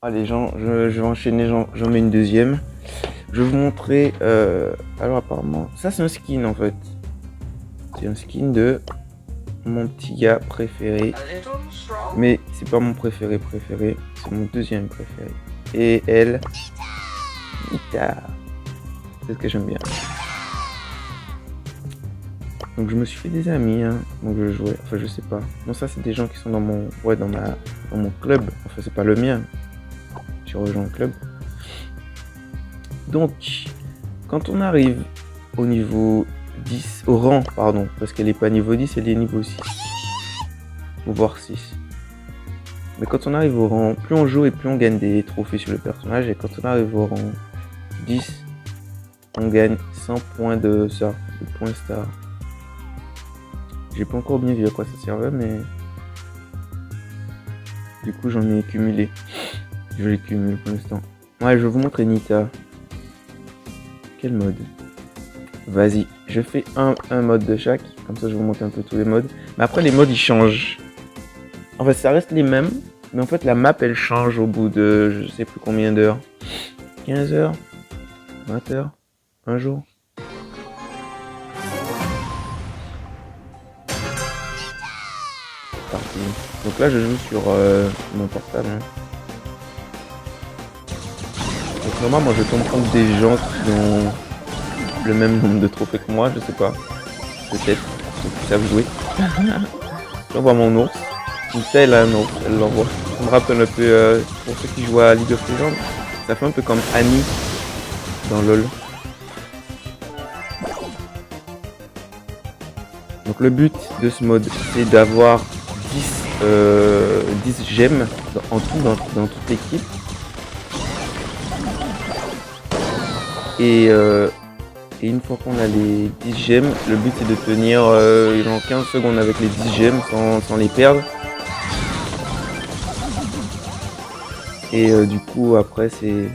Allez, je vais enchaîner, j'en mets une deuxième. Je vais vous montrer. Alors, apparemment, ça c'est un skin en fait. C'est un skin de mon petit gars préféré. Mais c'est pas mon préféré, c'est mon deuxième préféré. Et elle, Nita. C'est ce que j'aime bien. Donc je me suis fait des amis, hein. Donc je jouais, enfin je sais pas. Non, ça c'est des gens qui sont dans mon, ouais, dans mon club. Enfin c'est pas le mien. J'ai rejoint le club. Donc quand on arrive au niveau 10, au rang, pardon, parce qu'elle est pas niveau 10, elle est niveau 6. Ou voire 6. Mais quand on arrive au rang, plus on joue et plus on gagne des trophées sur le personnage. Et quand on arrive au rang 10, on gagne 100 points de ça, de points star. J'ai pas encore bien vu à quoi ça servait, mais du coup j'en ai cumulé. Je les cumule pour l'instant. Ouais, je vais vous montrer Nita. Quel mode? Vas-y, je fais un mode de chaque, comme ça je vous montre un peu tous les modes. Mais après les modes ils changent. En fait ça reste les mêmes, mais en fait la map elle change au bout de je sais plus combien d'heures. 15 heures, 20 heures, un jour. Parti. Donc là je joue sur mon portable. Hein. Donc normalement moi je tombe contre des gens qui ont le même nombre de trophées que moi, je sais pas. Peut-être, ceux qui savent jouer. J'envoie mon ours. Nita elle a un ours, elle l'envoie. Ça me rappelle un peu pour ceux qui jouent à League of Legends. Ça fait un peu comme Annie dans LoL. Donc le but de ce mode c'est d'avoir 10 gemmes en tout dans toute l'équipe. Et une fois qu'on a les 10 gemmes, le but c'est de tenir genre 15 secondes avec les 10 gemmes sans les perdre. Et du coup après c'est...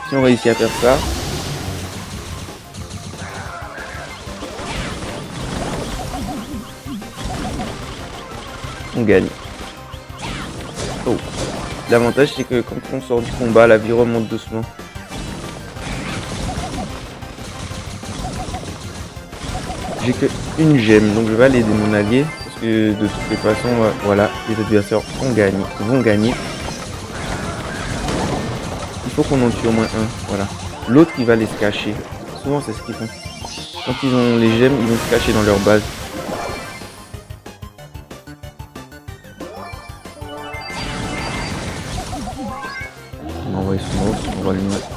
Si on réussit à faire ça, on gagne. Oh. L'avantage c'est que quand on sort du combat, la vie remonte doucement. J'ai que une gemme, donc je vais aller aider mon allié. Parce que de toutes les façons, voilà, les adversaires vont gagner. Il faut qu'on en tue au moins un, voilà. L'autre il va aller se cacher. Souvent c'est ce qu'ils font. Quand ils ont les gemmes, ils vont se cacher dans leur base. On va envoyer son ours, on va lui mettre.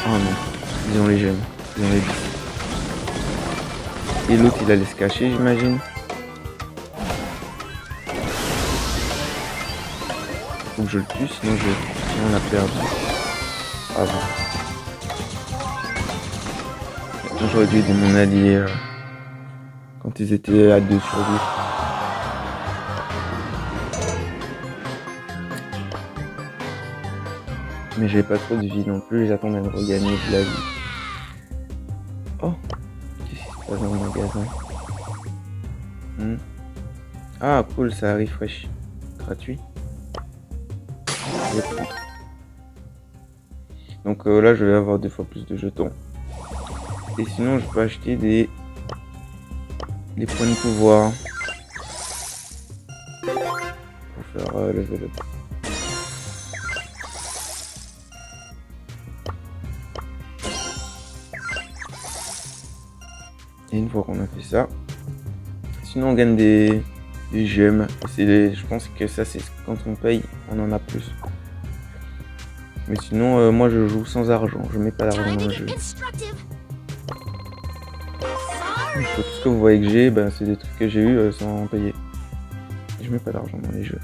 Oh non, ils ont les gemmes, ils ont les 10. Et l'autre il allait se cacher j'imagine. Faut que je le tue, sinon on a perdu. Ah bon. Maintenant j'aurais dû aider mon allié quand ils étaient à 2 sur 10. Mais j'avais pas trop de vie non plus, j'attendais de regagner de la vie. Oh, qu'est-ce qui se passe dans le magasin? Ah cool, ça refresh. Gratuit. Donc là je vais avoir 2 fois plus de jetons. Et sinon je peux acheter des points de pouvoir. Pour faire level up. Et une fois qu'on a fait ça, sinon on gagne des gemmes. Je pense que ça c'est quand on paye, on en a plus. Mais sinon moi je joue sans argent, je mets pas d'argent dans le jeu. Tout ce que vous voyez que j'ai, ben, c'est des trucs que j'ai eu sans payer. Je mets pas d'argent dans les jeux.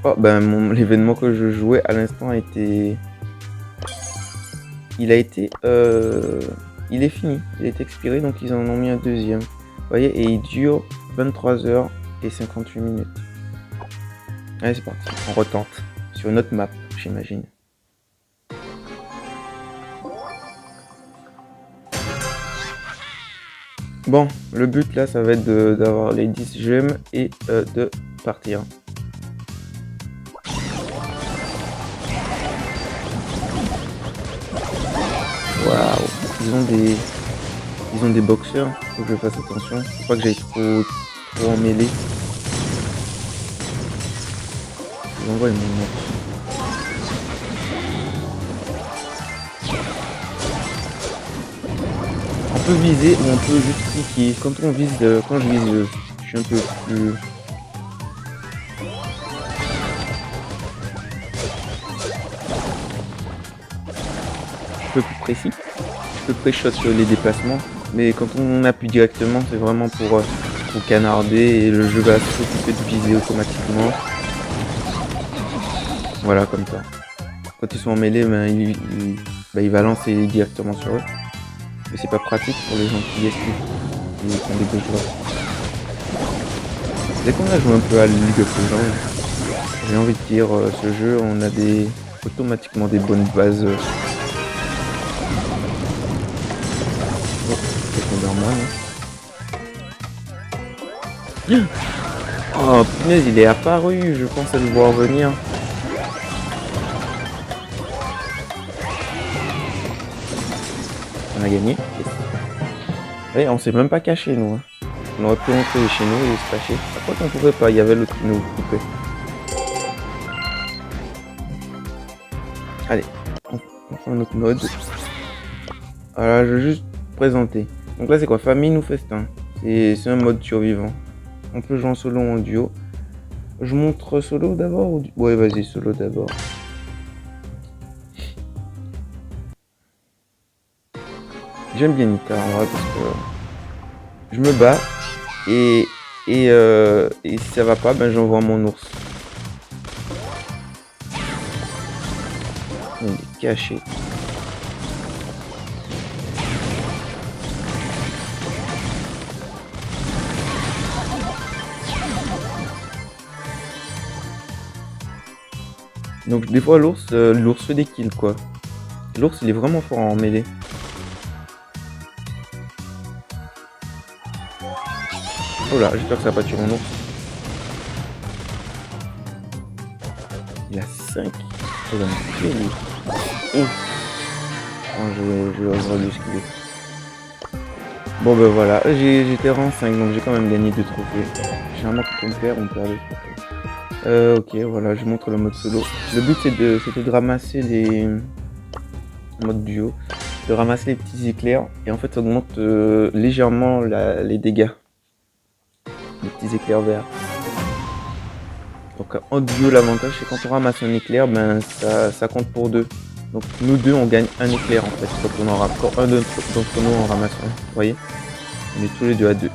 Oh ben l'événement que je jouais à l'instant a été... Il est fini, il est expiré, donc ils en ont mis un deuxième. Vous voyez, et il dure 23 heures et 58 minutes. Allez, c'est parti, on retente. Sur une autre map, j'imagine. Bon, le but là, ça va être d'avoir les 10 gemmes et de partir. Waouh, ils ont des boxeurs, faut que je fasse attention, faut pas que j'aille trop en mêlée. Je l'envoie, ils m'ont mort. On peut viser ou on peut juste cliquer. Quand on vise, quand je vise, je suis un peu plus... un peu plus précis. Je peux pré-shot les déplacements, mais quand on appuie directement, c'est vraiment pour canarder et le jeu va s'occuper de viser automatiquement. Voilà, comme ça. Quand ils sont en mêlée, ben, il va lancer directement sur eux. Mais c'est pas pratique pour les gens qui esquivent, qui ont des gauches droites. Dès qu'on a joué un peu à League of Legends, j'ai envie de dire, ce jeu, on a automatiquement des bonnes bases. Oh punaise, il est apparu, je pense à le voir venir. On a gagné. Et on s'est même pas caché nous. On aurait pu rentrer chez nous et se cacher. Par contre on pouvait pas, il y avait l'autre qui nous coupait. Allez, on fait un autre mode. Voilà, je vais juste présenter. Donc là c'est quoi, famine ou festin? C'est un mode survivant. On peut jouer en solo ou en duo. Je montre solo d'abord ou... Ouais, vas-y, solo d'abord. J'aime bien Nita en vrai parce que je me bats et si ça va pas, ben j'envoie mon ours. Il est caché. Donc des fois l'ours fait des kills quoi. L'ours il est vraiment fort en mêlée. Oh là, j'espère que ça va pas tuer mon ours. Il a 5. Il va me tuer lui. Ouf. Oh, je vais le esquiver. Bon ben voilà, j'étais rang 5 donc j'ai quand même gagné 2 trophées. Généralement quand on perd, on perd 2 trophées. Ok, voilà, je montre le mode solo. Le but c'était de ramasser les mode duo, de ramasser les petits éclairs et en fait ça augmente légèrement les dégâts. Les petits éclairs verts. Donc en duo l'avantage c'est quand on ramasse un éclair, ben ça compte pour 2. Donc nous deux on gagne un éclair en fait. Quand on en rapporte un d'entre nous on ramasse un. Vous voyez? On est tous les deux à 2.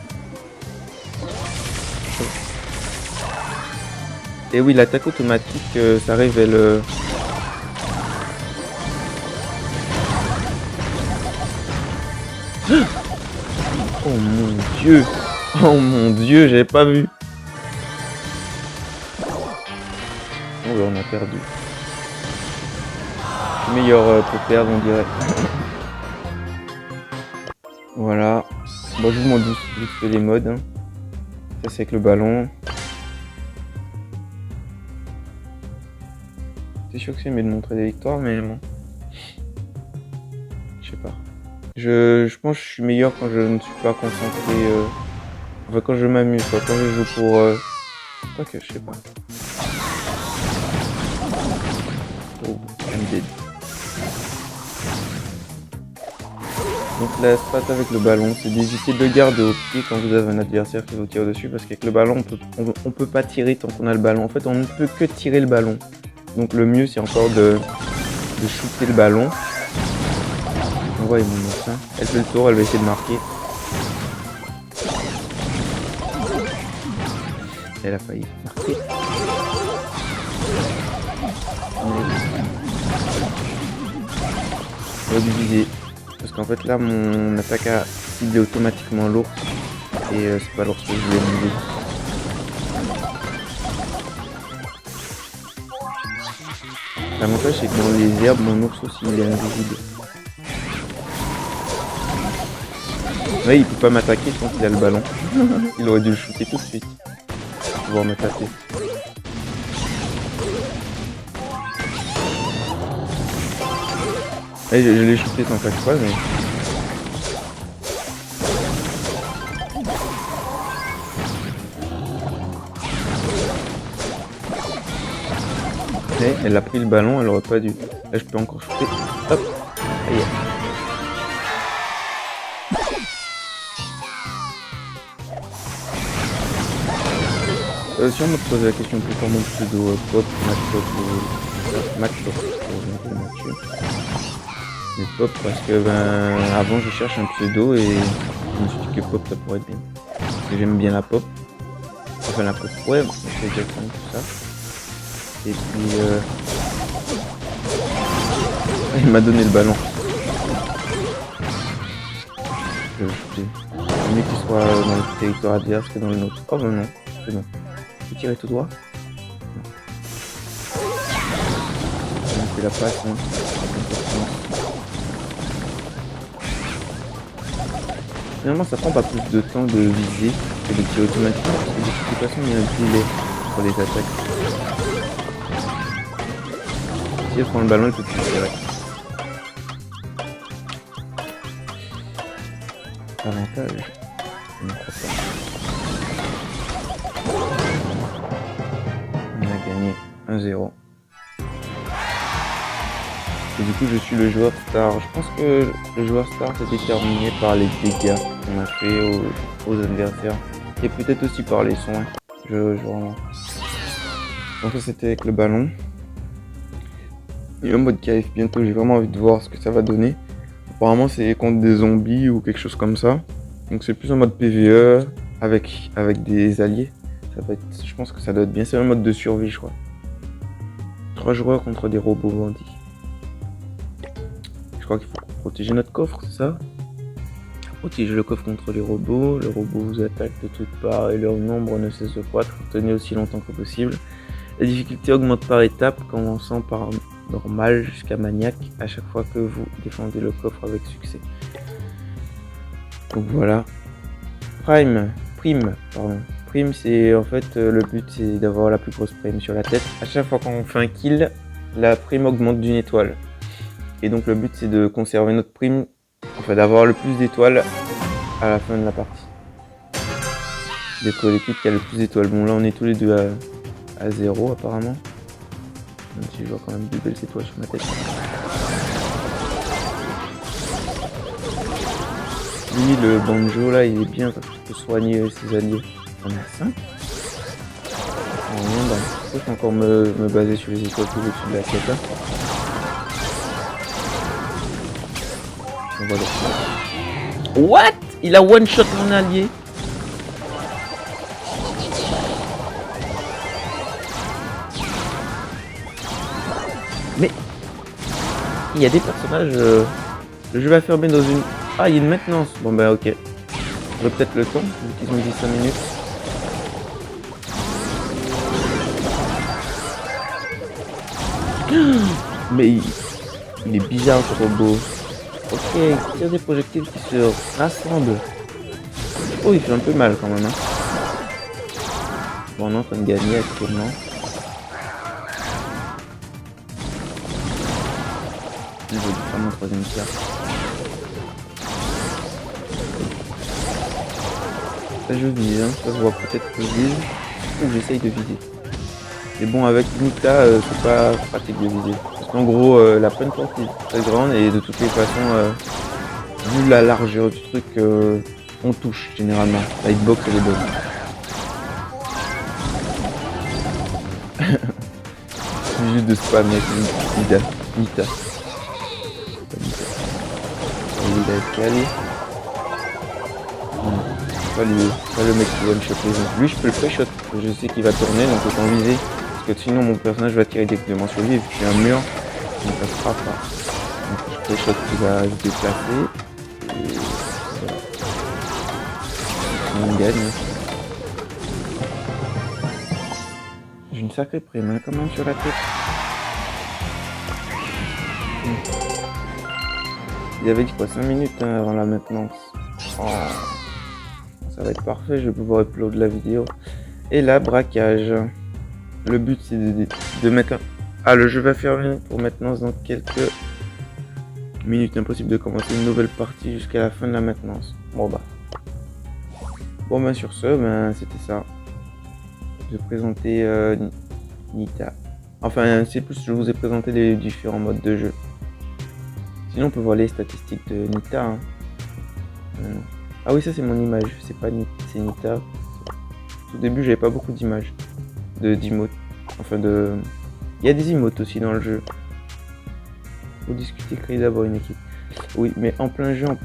Et oui, l'attaque automatique, ça révèle... Oh mon dieu! Oh mon dieu, j'avais pas vu! Oh là, on a perdu. Je suis meilleur pour perdre, on dirait. Voilà. Bon, je vous montre juste les modes. Hein. Ça, c'est avec le ballon. C'est sûr que c'est mieux de montrer des victoires, mais bon. Je sais pas. Je pense que je suis meilleur quand je ne suis pas concentré. Enfin, quand je m'amuse, quoi. Quand je joue pour. Quoi que, je sais pas. Oh, I'm dead. Donc la strat avec le ballon, c'est d'éviter de le garder au pied quand vous avez un adversaire qui vous tire dessus, parce qu'avec le ballon, on peut pas tirer tant qu'on a le ballon. En fait, on ne peut que tirer le ballon. Donc le mieux, c'est encore de shooter le ballon. On voit, il me montre ça. Elle fait le tour, elle va essayer de marquer. Elle a failli marquer. On va diviser. Parce qu'en fait là mon attaque a ciblé automatiquement l'ours et c'est pas l'ours que je voulais viser. L'avantage c'est que dans les herbes mon ours aussi il est invisible. Ouais, il peut pas m'attaquer tant qu'il a le ballon. Il aurait dû le shooter tout de suite pour pouvoir me taper. Ouais, je l'ai shooté sans chaque fois, mais... Mais elle a pris le ballon, elle aurait pas dû. Là, je peux encore shooter. Hop. Aïe. Si on me pose la question plus comment pseudo pop, match ou match mais pop parce que avant je cherche un pseudo et je me suis dit que pop ça pourrait être bien. Parce que j'aime bien la pop. Enfin la pop ouais, c'est Jackson tout ça. Et puis il m'a donné le ballon. Je vais le shooter. Il mieux qu'il soit dans le territoire adverse que dans le nôtre. Oh non, c'est bon. Je vais tirer tout droit. C'est la passe, hein. Finalement, ça prend pas plus de temps de viser que de tirer automatiquement parce que de toute façon, il y a un délai pour les attaques. Si elle prend le ballon, elle peut tirer direct. Avantage. Je ne crois pas. On a gagné 1-0. Et du coup, je suis le joueur star. Je pense que le joueur star c'est déterminé par les dégâts qu'on a fait aux adversaires. Et peut-être aussi par les soins. Je remarque. Donc ça, c'était avec le ballon. Et en mode KF bientôt, j'ai vraiment envie de voir ce que ça va donner. Apparemment, c'est contre des zombies ou quelque chose comme ça. Donc c'est plus en mode PvE avec des alliés. Ça va être, je pense que ça doit être bien. C'est un mode de survie, je crois. 3 joueurs contre des robots bandits. Je crois qu'il faut protéger notre coffre, c'est ça? Protéger le coffre contre les robots. Le robot vous attaque de toutes parts et leur nombre ne cesse de croître. Tenez aussi longtemps que possible. La difficulté augmente par étapes, commençant par normal jusqu'à maniaque à chaque fois que vous défendez le coffre avec succès. Donc voilà. Prime, c'est en fait le but, c'est d'avoir la plus grosse prime sur la tête. À chaque fois qu'on fait un kill, la prime augmente d'une étoile. Et donc le but, c'est de conserver notre prime, enfin d'avoir le plus d'étoiles à la fin de la partie. D'être l'équipe qui a le plus d'étoiles. Bon, là on est tous les deux à 0 apparemment. Même si je vois quand même de belles étoiles sur ma tête. Lui, le banjo là, il est bien parce qu'il peut soigner ses alliés. On a 5. Je peux encore me baser sur les étoiles plus au-dessus de la quête là. On va le... What? Il a one shot mon allié. Mais il y a des personnages. Le jeu va fermer dans une. Ah, il y a une maintenance. Bon bah ok. J'aurai peut-être le temps, vu qu'ils ont dit 5 minutes. Mais il est bizarre ce robot. Ok, il tire des projectiles qui se rassemblent. Oh, il fait un peu mal quand même. Hein. Bon, on est en train de gagner actuellement. Je vais faire mon troisième tir. Ça je vise, hein. Ça se voit peut-être que je vise ou j'essaye de viser. Mais bon, avec Nita, c'est pas pratique de viser. Parce qu'en gros, la punch est très grande et de toutes les façons, vu la largeur du truc, on touche généralement. La hitbox elle est bonne. C'est juste de spam avec Nita. Il a escalé. Pas le mec qui va me shotter. Lui je peux le pré-shot. Je sais qu'il va tourner donc autant viser. Parce que sinon mon personnage va tirer directement sur lui et vu qu'il y a un mur, il ne passera pas. Donc je pré-shot qui va se déplacer. Et voilà. On gagne. J'ai une sacrée prime hein, quand même sur la tête. Il avait dit quoi 5 minutes hein, avant la maintenance. Oh, ça va être parfait, je vais pouvoir upload la vidéo. Et là, braquage. Le but c'est de mettre... Ah, le jeu va fermer pour maintenance dans quelques minutes. Impossible de commencer une nouvelle partie jusqu'à la fin de la maintenance. Bon bah sur ce, c'était ça. Je vais présenter Nita. Enfin, c'est plus je vous ai présenté les différents modes de jeu. Sinon, on peut voir les statistiques de Nita. Hein. Ah oui, ça c'est mon image. C'est pas Nita, c'est Nita. Au début, j'avais pas beaucoup d'images. D'emotes. Enfin, de... Il y a des emotes aussi dans le jeu. Pour discuter, créer d'abord une équipe. Oui, mais en plein jeu, on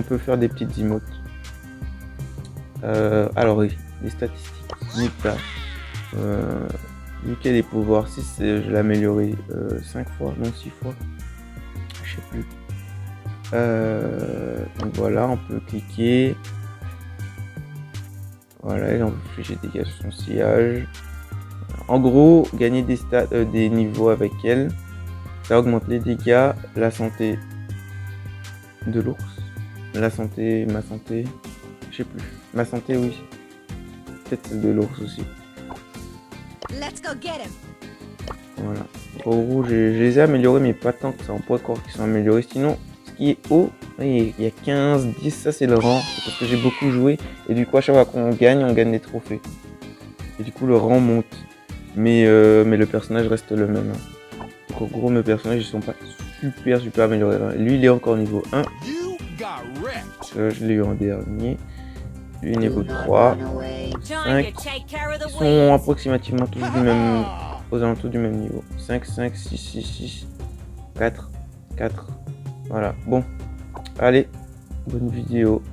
peut faire des petites emotes. Alors oui, les statistiques. Nita. Vu qu'elle est pouvoir 6, je l'ai amélioré 5 fois, non 6 fois. Je sais plus. Donc voilà, on peut cliquer. Voilà, et on peut flécher des dégâts sur son sillage. En gros, gagner des stats, des niveaux avec elle, ça augmente les dégâts, la santé de l'ours, la santé, ma santé, je sais plus. Ma santé, oui. Peut-être celle de l'ours aussi. Let's go get him. Voilà. En gros, je les ai améliorés, mais pas tant que ça. On peut croire qu'ils sont améliorés. Sinon, ce qui est haut, il y a 15, 10, ça c'est le rang. C'est parce que j'ai beaucoup joué. Et du coup, à chaque fois qu'on gagne, on gagne des trophées. Et du coup, le rang monte. Mais le personnage reste le même. Hein. Donc en gros, mes personnages, ils sont pas super améliorés. Lui, il est encore niveau 1. Je l'ai eu en dernier. Lui, niveau 3. 5. Ils sont approximativement tous du même... aux alentours du même niveau. 5, 5, 6, 6, 6, 4, 4. Voilà. Bon. Allez. Bonne vidéo.